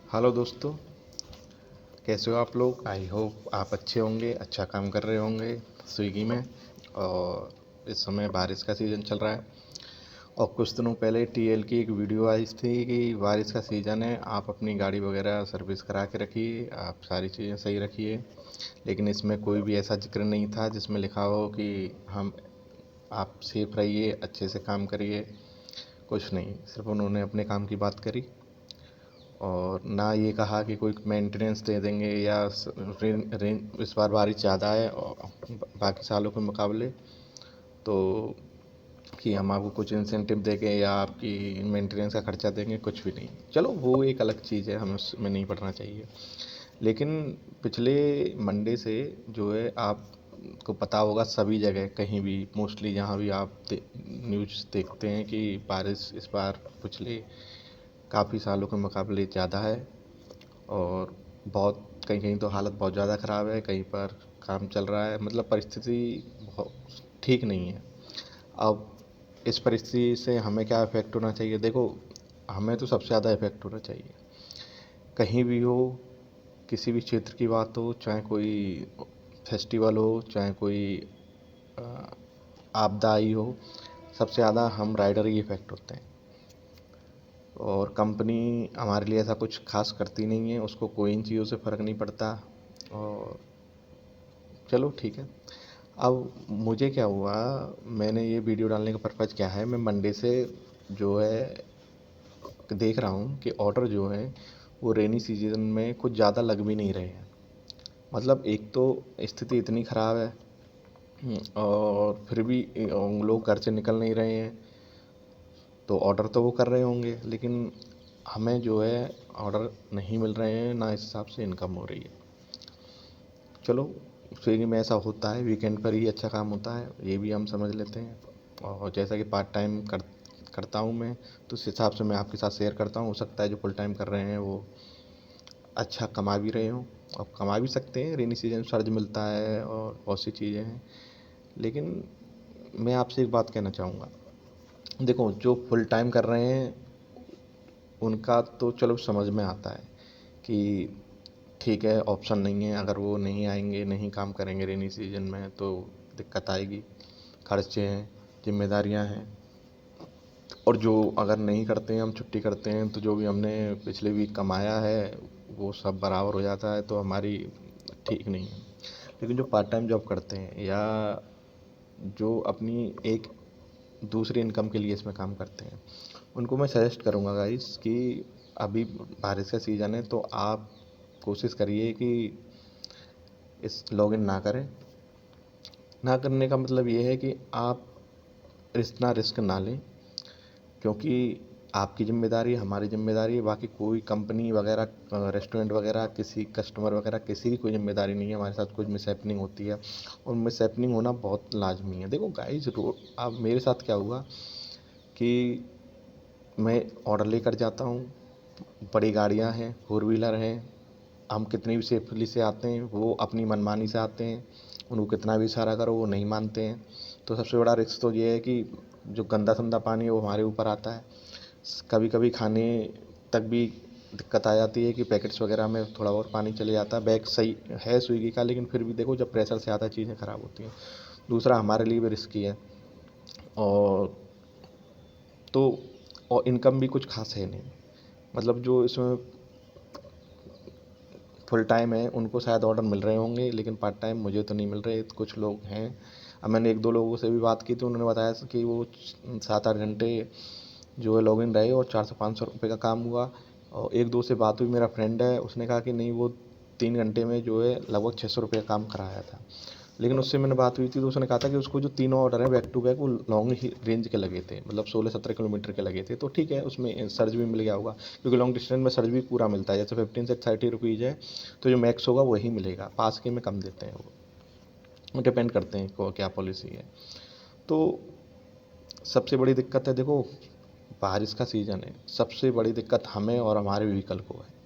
Hello दोस्तों, कैसे हो आप लोग। आई होप आप अच्छे होंगे, अच्छा काम कर रहे होंगे स्विगी में। और इस समय बारिश का सीज़न चल रहा है और कुछ दिनों पहले टीएल की एक वीडियो आई थी कि बारिश का सीज़न है, आप अपनी गाड़ी वगैरह सर्विस करा के रखिए, आप सारी चीज़ें सही रखिए। लेकिन इसमें कोई भी ऐसा जिक्र नहीं था जिसमें लिखा हो कि हम आप सेफ रहिए, अच्छे से काम करिए। कुछ नहीं, सिर्फ उन्होंने अपने काम की बात करी और ना ये कहा कि कोई मेंटेनेंस दे देंगे या इस बार बारिश ज़्यादा है और बाकी सालों के मुकाबले, तो कि हम आपको कुछ इंसेंटिव देंगे या आपकी मेंटेनेंस का खर्चा देंगे, कुछ भी नहीं। चलो वो एक अलग चीज़ है, हमें उसमें नहीं पड़ना चाहिए। लेकिन पिछले मंडे से जो है आपको पता होगा सभी जगह कहीं भी मोस्टली जहाँ भी आप न्यूज़ देखते हैं कि बारिश इस बार पिछले काफ़ी सालों के मुकाबले ज़्यादा है। और बहुत कहीं कहीं तो हालत बहुत ज़्यादा ख़राब है, कहीं पर काम चल रहा है, मतलब परिस्थिति बहुत ठीक नहीं है। अब इस परिस्थिति से हमें क्या इफ़ेक्ट होना चाहिए। देखो, हमें तो सबसे ज़्यादा इफ़ेक्ट होना चाहिए कहीं भी हो, किसी भी क्षेत्र की बात हो, चाहे कोई फेस्टिवल हो, चाहे कोई आपदा आई हो, सबसे ज़्यादा हम राइडर ही इफ़ेक्ट होते हैं। और कंपनी हमारे लिए ऐसा कुछ खास करती नहीं है, उसको कोई इन चीज़ों से फ़र्क नहीं पड़ता। और चलो ठीक है। अब मुझे क्या हुआ, मैंने ये वीडियो डालने का पर्पज़ क्या है, मैं मंडे से जो है देख रहा हूँ कि ऑर्डर जो है वो रेनी सीजन में कुछ ज़्यादा लग भी नहीं रहे हैं। मतलब एक तो स्थिति इतनी ख़राब है, और फिर भी लोग घर से निकल नहीं रहे हैं, तो ऑर्डर तो वो कर रहे होंगे लेकिन हमें जो है ऑर्डर नहीं मिल रहे हैं, ना इस हिसाब से इनकम हो रही है। चलो, स्विगी में ऐसा होता है, वीकेंड पर ही अच्छा काम होता है, ये भी हम समझ लेते हैं। और जैसा कि पार्ट टाइम करता हूँ मैं, तो उस हिसाब से मैं आपके साथ शेयर करता हूँ। हो सकता है जो फुल टाइम कर रहे हैं वो अच्छा कमा भी रहे हों, और कमा भी सकते हैं, रेनी सीजन सर्ज मिलता है और बहुत सी चीज़ें हैं। लेकिन मैं आपसे एक बात कहना चाहूँगा। देखो, जो फुल टाइम कर रहे हैं उनका तो चलो समझ में आता है कि ठीक है, ऑप्शन नहीं है, अगर वो नहीं आएंगे, नहीं काम करेंगे रेनी सीजन में तो दिक्कत आएगी, खर्चे हैं, जिम्मेदारियां हैं। और जो अगर नहीं करते हैं, हम छुट्टी करते हैं, तो जो भी हमने पिछले वीक कमाया है वो सब बराबर हो जाता है, तो हमारी ठीक नहीं है। लेकिन जो पार्ट टाइम जॉब करते हैं या जो अपनी एक दूसरी इनकम के लिए इसमें काम करते हैं, उनको मैं सजेस्ट करूँगा गाइस कि अभी बारिश का सीज़न है तो आप कोशिश करिए कि इस लॉगिन ना करें। ना करने का मतलब ये है कि आप इतना रिस्क ना लें, क्योंकि आपकी ज़िम्मेदारी है, हमारी ज़िम्मेदारी है, बाकी कोई कंपनी वगैरह, रेस्टोरेंट वगैरह, किसी कस्टमर वगैरह, किसी की कोई ज़िम्मेदारी नहीं है। हमारे साथ कुछ मिसहैपनिंग होती है और मिसहैपनिंग होना बहुत लाजमी है। देखो गाइस, अब मेरे साथ क्या हुआ कि मैं ऑर्डर लेकर जाता हूँ, बड़ी गाड़ियाँ हैं, फोर व्हीलर हैं, हम कितनी भी सेफली से आते हैं, वो अपनी मनमानी से आते हैं, उनको कितना भी इशारा करो वो नहीं मानते हैं। तो सबसे बड़ा रिस्क तो ये है कि जो गंदा संदा पानी है वो हमारे ऊपर आता है। कभी कभी खाने तक भी दिक्कत आ जाती है कि पैकेट्स वगैरह में थोड़ा बहुत पानी चले जाता है। बैग सही है स्विगी का, लेकिन फिर भी देखो जब प्रेशर से आता है चीज़ें ख़राब होती हैं। दूसरा, हमारे लिए भी रिस्की है। और तो और इनकम भी कुछ खास है नहीं। मतलब जो इसमें फुल टाइम है उनको शायद ऑर्डर मिल रहे होंगे, लेकिन पार्ट टाइम मुझे तो नहीं मिल रहे। कुछ लोग हैं, अब मैंने एक दो लोगों से भी बात की तो उन्होंने बताया कि वो 7-8 घंटे जो है लॉगिन रहे और 400-500 रुपये का काम हुआ। और एक दो से बात हुई, मेरा फ्रेंड है, उसने कहा कि नहीं, वो 3 घंटे में जो है लगभग 600 रुपये का काम कराया था। लेकिन उससे मैंने बात हुई थी तो उसने कहा था कि उसको जो तीनों ऑर्डर हैं बैक टू बैक वो लॉन्ग ही रेंज के लगे थे, मतलब 16-17 किलोमीटर के लगे थे। तो ठीक है, उसमें सर्ज भी मिल गया होगा, क्योंकि लॉन्ग डिस्टेंस में सर्ज भी पूरा मिलता है। जैसे 15 से 30 रुपीज़ है तो जो मैक्स होगा वही मिलेगा, पास के में कम देते हैं वो डिपेंड करते हैं को क्या पॉलिसी है। तो सबसे बड़ी दिक्कत है, देखो बारिश का सीज़न है, सबसे बड़ी दिक्कत हमें और हमारे व्हीकल को है।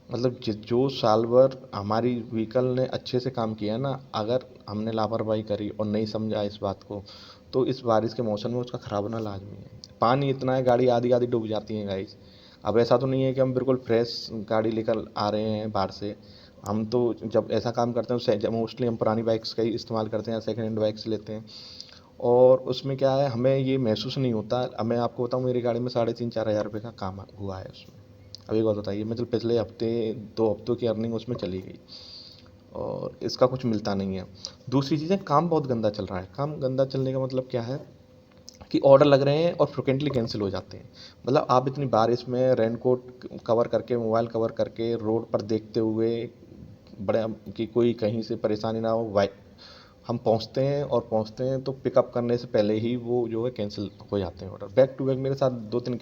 मतलब जो साल भर हमारी व्हीकल ने अच्छे से काम किया ना, अगर हमने लापरवाही करी और नहीं समझा इस बात को, तो इस बारिश के मौसम में उसका ख़राब होना लाजमी है। पानी इतना है, गाड़ी आधी आधी डूब जाती है गाइस। अब ऐसा तो नहीं है कि हम बिल्कुल फ्रेश गाड़ी लेकर आ रहे हैं बाहर से। हम तो जब ऐसा काम करते हैं तो मोस्टली हम पुरानी बाइक्स का ही इस्तेमाल करते हैं या सेकेंड हैंड बाइक्स लेते हैं। और उसमें क्या है, हमें ये महसूस नहीं होता। अब मैं आपको बताऊँ, मेरी गाड़ी में 3,500-4,000 रुपये का काम हुआ है उसमें। अब एक बात बताइए, मतलब पिछले हफ्ते 2 हफ्तों की अर्निंग उसमें चली गई और इसका कुछ मिलता नहीं है। दूसरी चीज़ है, काम बहुत गंदा चल रहा है। काम गंदा चलने का मतलब क्या है कि ऑर्डर लग रहे हैं और फ्रिक्वेंटली कैंसिल हो जाते हैं। मतलब आप इतनी बारिश में रेनकोट कवर करके, मोबाइल कवर करके, रोड पर देखते हुए बड़े कि कोई कहीं से परेशानी ना हो, वाई हम पहुंचते हैं तो पिकअप करने से पहले ही वो जो है कैंसिल हो जाते हैं ऑर्डर। बैक टू बैक मेरे साथ 2-3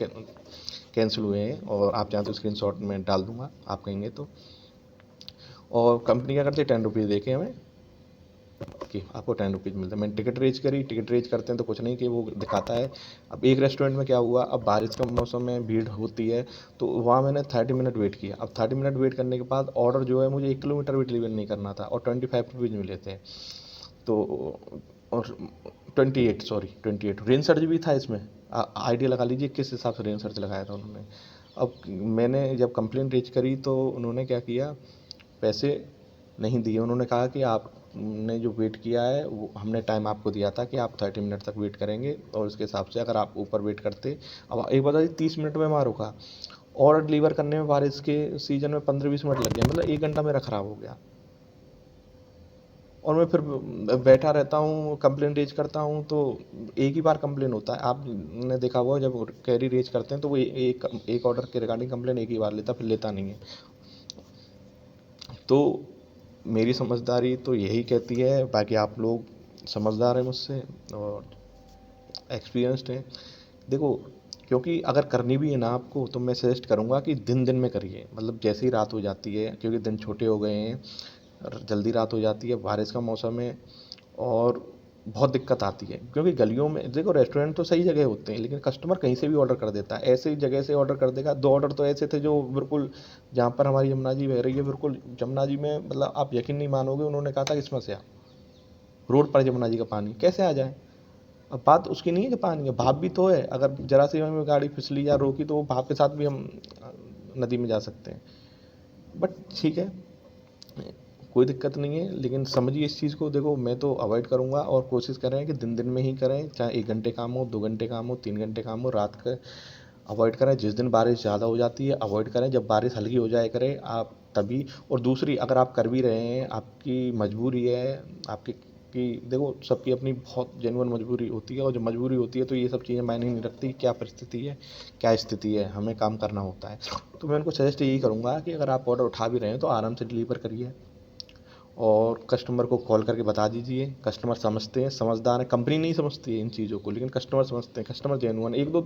कैंसिल हुए हैं, और आप चाहें तो स्क्रीनशॉट में डाल दूंगा, आप कहेंगे तो। और कंपनी क्या करती है, 10 रुपीज़ देके हमें कि आपको 10 रुपीज़ मिलता है। मैंने टिकट रेज करी, टिकट रेज करते हैं तो कुछ नहीं कि वो दिखाता है। अब एक रेस्टोरेंट में क्या हुआ, अब बारिश का मौसम में भीड़ होती है, तो वहाँ मैंने 30 मिनट वेट किया। अब 30 मिनट वेट करने के बाद ऑर्डर जो है मुझे 1 किलोमीटर भी डिलीवर नहीं करना था, और 25 रुपीज़ मिले थे। तो और 28, सॉरी 28 रेन सर्च भी था इसमें। आइडिया लगा लीजिए किस हिसाब से रेन सर्च लगाया था उन्होंने। अब मैंने जब कंप्लेंट रेज करी तो उन्होंने क्या किया, पैसे नहीं दिए। उन्होंने कहा कि आपने जो वेट किया है वो हमने टाइम आपको दिया था कि आप 30 मिनट तक वेट करेंगे, और उसके हिसाब से अगर आप ऊपर वेट करते। अब एक बता दीजिए, 30 मिनट में वहाँ रुका, और डिलीवर करने में बारिश के सीज़न में 15-20 मिनट लग गए, मतलब 1 घंटा मेरा ख़राब हो गया। और मैं फिर बैठा रहता हूँ, कंप्लेन रेज करता हूँ तो एक ही बार कंप्लेन होता है। आपने देखा होगा जब क्वेरी रेज करते हैं तो वो एक एक ऑर्डर के रिगार्डिंग कंप्लेन एक ही बार लेता, फिर लेता नहीं है। तो मेरी समझदारी तो यही कहती है, बाकी आप लोग समझदार हैं मुझसे और एक्सपीरियंस्ड हैं। देखो, क्योंकि अगर करनी भी है ना आपको, तो मैं सजेस्ट करूँगा कि दिन दिन में करिए। मतलब जैसे ही रात हो जाती है, क्योंकि दिन छोटे हो गए हैं, जल्दी रात हो जाती है, बारिश का मौसम है, और बहुत दिक्कत आती है। क्योंकि गलियों में देखो, रेस्टोरेंट तो सही जगह होते हैं, लेकिन कस्टमर कहीं से भी ऑर्डर कर देता है, ऐसे ही जगह से ऑर्डर कर देगा। 2 ऑर्डर तो ऐसे थे जो बिल्कुल, जहाँ पर हमारी यमुना जी बह रही है, बिल्कुल यमुना जी में, मतलब आप यकीन नहीं मानोगे, उन्होंने कहा था इसमें से आ, रोड पर यमुना जी का पानी कैसे आ जाए। अब बात उसकी नहीं है कि पानी है, भाप भी तो है। अगर जरा सी हमें गाड़ी फिसली या रोकी तो वो भाप के साथ भी हम नदी में जा सकते हैं। बट ठीक है, कोई दिक्कत नहीं है, लेकिन समझिए इस चीज़ को। देखो, मैं तो अवॉइड करूँगा, और कोशिश करें कि दिन दिन में ही करें, चाहे 1 घंटे काम हो, 2 घंटे काम हो, 3 घंटे काम हो, रात का अवॉइड करें। जिस दिन बारिश ज़्यादा हो जाती है अवॉइड करें, जब बारिश हल्की हो जाए करें आप तभी। और दूसरी, अगर आप कर भी रहे हैं, आपकी मजबूरी है, आपकी कि देखो, सबकी अपनी बहुत जेन्युइन मजबूरी होती है, और जब मजबूरी होती है तो ये सब चीज़ें मायने नहीं रखती, क्या परिस्थिति है, क्या स्थिति है, हमें काम करना होता है। तो मैं उनको सजेस्ट यही करूँगा कि अगर आप ऑर्डर उठा भी रहे हैं तो आराम से डिलीवर करिए, और कस्टमर को कॉल करके बता दीजिए। कस्टमर समझते हैं, समझदार हैं। कंपनी नहीं समझती है इन चीज़ों को, लेकिन कस्टमर समझते हैं। कस्टमर जेन्युइन, एक दो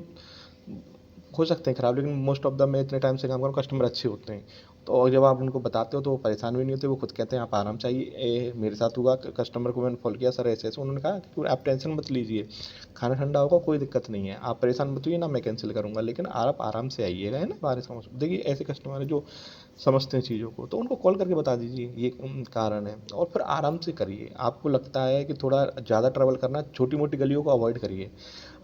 हो सकते हैं ख़राब, लेकिन मोस्ट ऑफ द, मैं इतने टाइम से काम कर रहा हूँ, कस्टमर अच्छे होते हैं। तो और जब आप उनको बताते हो तो वो परेशान भी नहीं होते, वो खुद कहते हैं आप आराम चाहिए। मेरे साथ हुआ, कस्टमर को मैंने कॉल किया, सर ऐसे ऐसे, उन्होंने कहा कि आप टेंशन मत लीजिए, खाना ठंडा होगा, कोई दिक्कत नहीं है, आप परेशान मत होइए ना, मैं कैंसिल करूँगा, लेकिन आप आराम से आइएगा, है ना, बारिश का मौसम। देखिए, ऐसे कस्टमर है जो समझते हैं चीज़ों को, तो उनको कॉल करके बता दीजिए ये कारण है, और फिर आराम से करिए। आपको लगता है कि थोड़ा ज़्यादा ट्रैवल करना, छोटी मोटी गलियों को अवॉइड करिए,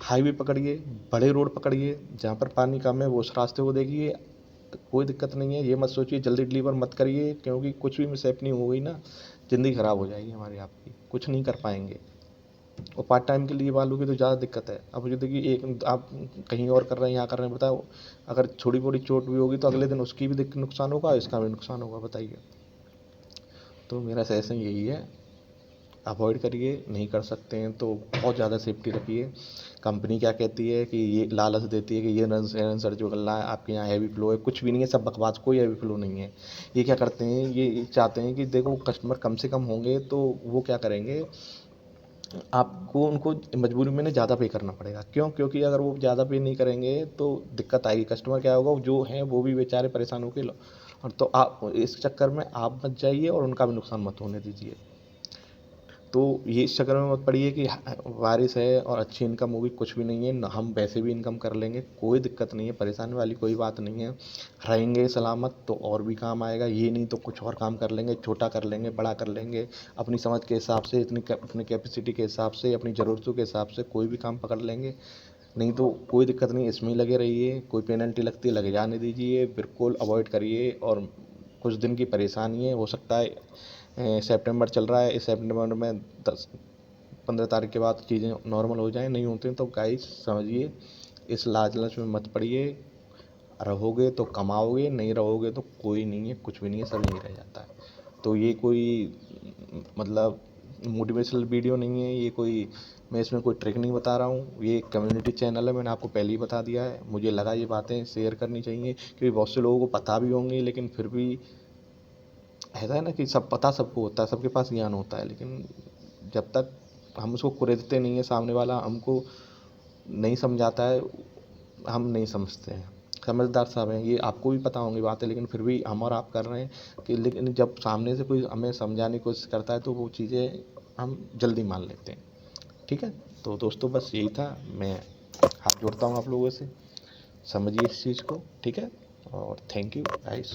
हाईवे पकड़िए, बड़े रोड पकड़िए, जहाँ पर पानी कम है वो उस रास्ते को देखिए। कोई दिक्कत नहीं है, ये मत सोचिए जल्दी डिलीवर मत करिए, क्योंकि कुछ भी मिसहैपनिंग हो गई ना, ज़िंदगी ख़राब हो जाएगी हमारी आपकी, कुछ नहीं कर पाएंगे। और पार्ट टाइम के लिए वालों की तो ज़्यादा दिक्कत है। अब जो देखिए, एक आप कहीं और कर रहे हैं, यहाँ कर रहे हैं, बताओ, अगर थोड़ी मोटी चोट भी होगी तो अगले दिन उसकी भी नुकसान होगा, इसका भी नुकसान होगा, बताइए। तो मेरा सजेशन यही है, अवॉइड करिए। नहीं कर सकते हैं तो बहुत ज़्यादा सेफ्टी रखिए। कंपनी क्या कहती है कि ये लालच देती है कि ये रन सर जो गल्ला है आपके यहाँ हैवी फ्लो है, कुछ भी नहीं है, सब बकवास, कोई हैवी फ्लो नहीं है। ये क्या करते हैं, ये चाहते हैं कि देखो कस्टमर कम से कम होंगे तो वो क्या करेंगे, आपको उनको मजबूरी में ना ज़्यादा पे करना पड़ेगा। क्यों? क्योंकि अगर वो ज़्यादा पे नहीं करेंगे तो दिक्कत आएगी। कस्टमर क्या होगा, जो हैं वो भी बेचारे परेशान होके और तो आप इस चक्कर में आप मत जाइए और उनका भी नुकसान मत होने दीजिए। तो ये इस चक्कर में मत पड़िए कि बारिश है और अच्छी इनकम होगी, कुछ भी नहीं है, हम वैसे भी इनकम कर लेंगे, कोई दिक्कत नहीं है, परेशानी वाली कोई बात नहीं है। रहेंगे सलामत तो और भी काम आएगा, ये नहीं तो कुछ और काम कर लेंगे, छोटा कर लेंगे, बड़ा कर लेंगे, अपनी समझ के हिसाब से, अपनी कैपेसिटी के हिसाब से, अपनी ज़रूरतों के हिसाब से कोई भी काम पकड़ लेंगे। नहीं तो कोई दिक्कत नहीं, इसमें ही लगे रहिए, कोई पेनल्टी लगती है लगे जाने दीजिए, बिल्कुल अवॉइड करिए। और कुछ दिन की परेशानी है, हो सकता है सितंबर चल रहा है, इस सितंबर में 10-15 तारीख के बाद चीज़ें नॉर्मल हो जाएं, नहीं होती तो गाइस समझिए, इस लालच में मत पड़िए। रहोगे तो कमाओगे, नहीं रहोगे तो कोई नहीं है, कुछ भी नहीं है, सब यहीं रह जाता है। तो ये कोई मतलब मोटिवेशनल वीडियो नहीं है, ये कोई, मैं इसमें कोई ट्रिक नहीं बता रहा हूँ, ये एक कम्युनिटी चैनल है, मैंने आपको पहले ही बता दिया है। मुझे लगा ये बातें शेयर करनी चाहिए, क्योंकि बहुत से लोगों को पता भी होंगी, लेकिन फिर भी ऐसा है ना कि सब पता सबको होता है, सबके पास ज्ञान होता है, लेकिन जब तक हम उसको कुरेदते नहीं है, सामने वाला हमको नहीं समझाता है, हम नहीं समझते हैं। समझदार सब हैं, ये आपको भी पता होंगी बातें, लेकिन फिर भी हम और आप कर रहे हैं कि, लेकिन जब सामने से कोई हमें समझाने की कोशिश करता है तो वो चीज़ें हम जल्दी मान लेते हैं। ठीक है, तो दोस्तों बस यही था। मैं हाथ जोड़ता हूँ आप लोगों से, समझिए इस चीज़ को, ठीक है। और थैंक यू गाइस।